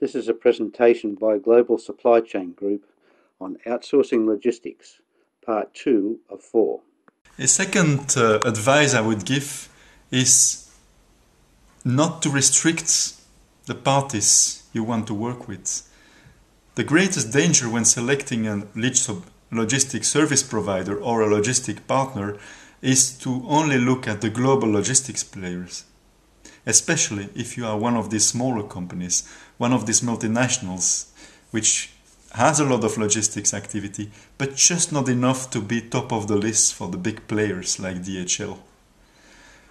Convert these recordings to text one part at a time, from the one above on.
This is a presentation by Global Supply Chain Group on outsourcing logistics, part 2 of 4. A second advice I would give is not to restrict the parties you want to work with. The greatest danger when selecting a logistics service provider or a logistic partner is to only look at the global logistics players. Especially if you are one of these smaller companies, one of these multinationals, which has a lot of logistics activity, but just not enough to be top of the list for the big players like DHL.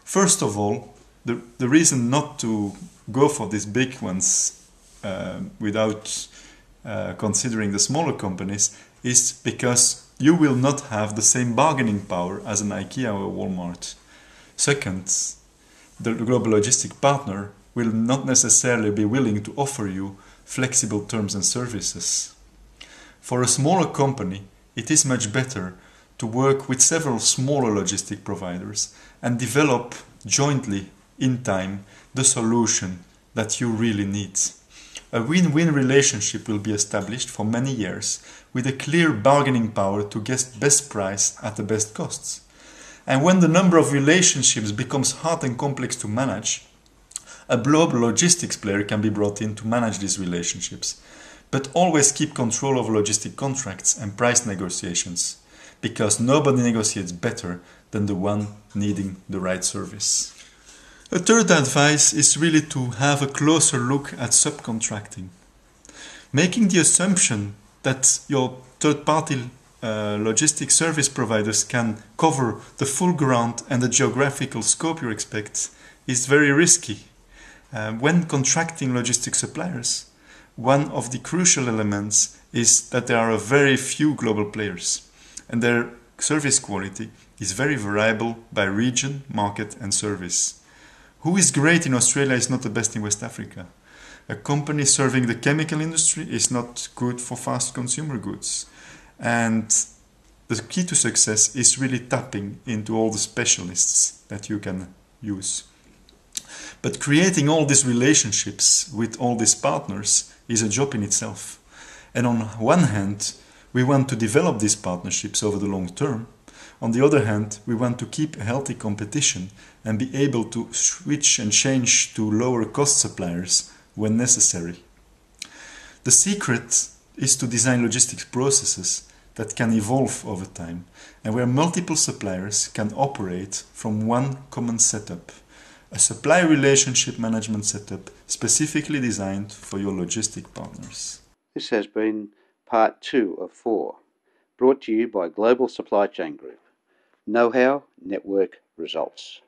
First of all, the reason not to go for these big ones without considering the smaller companies is because you will not have the same bargaining power as an IKEA or Walmart. Second, the global logistic partner will not necessarily be willing to offer you flexible terms and services. For a smaller company, it is much better to work with several smaller logistic providers and develop jointly in time the solution that you really need. A win-win relationship will be established for many years with a clear bargaining power to get best price at the best costs. And when the number of relationships becomes hard and complex to manage, a global logistics player can be brought in to manage these relationships. But always keep control of logistic contracts and price negotiations, because nobody negotiates better than the one needing the right service. A third advice is really to have a closer look at subcontracting. Making the assumption that your third-party logistic service providers can cover the full ground and the geographical scope you expect is very risky. When contracting logistic suppliers, one of the crucial elements is that there are very few global players, and their service quality is very variable by region, market and service. Who is great in Australia is not the best in West Africa. A company serving the chemical industry is not good for fast consumer goods. And the key to success is really tapping into all the specialists that you can use. But creating all these relationships with all these partners is a job in itself. And on one hand, we want to develop these partnerships over the long term. On the other hand, we want to keep a healthy competition and be able to switch and change to lower cost suppliers when necessary. The secret is to design logistics processes that can evolve over time and where multiple suppliers can operate from one common setup. A supply relationship management setup specifically designed for your logistic partners. This has been part 2 of 4, brought to you by Global Supply Chain Group. Know-how, network, results.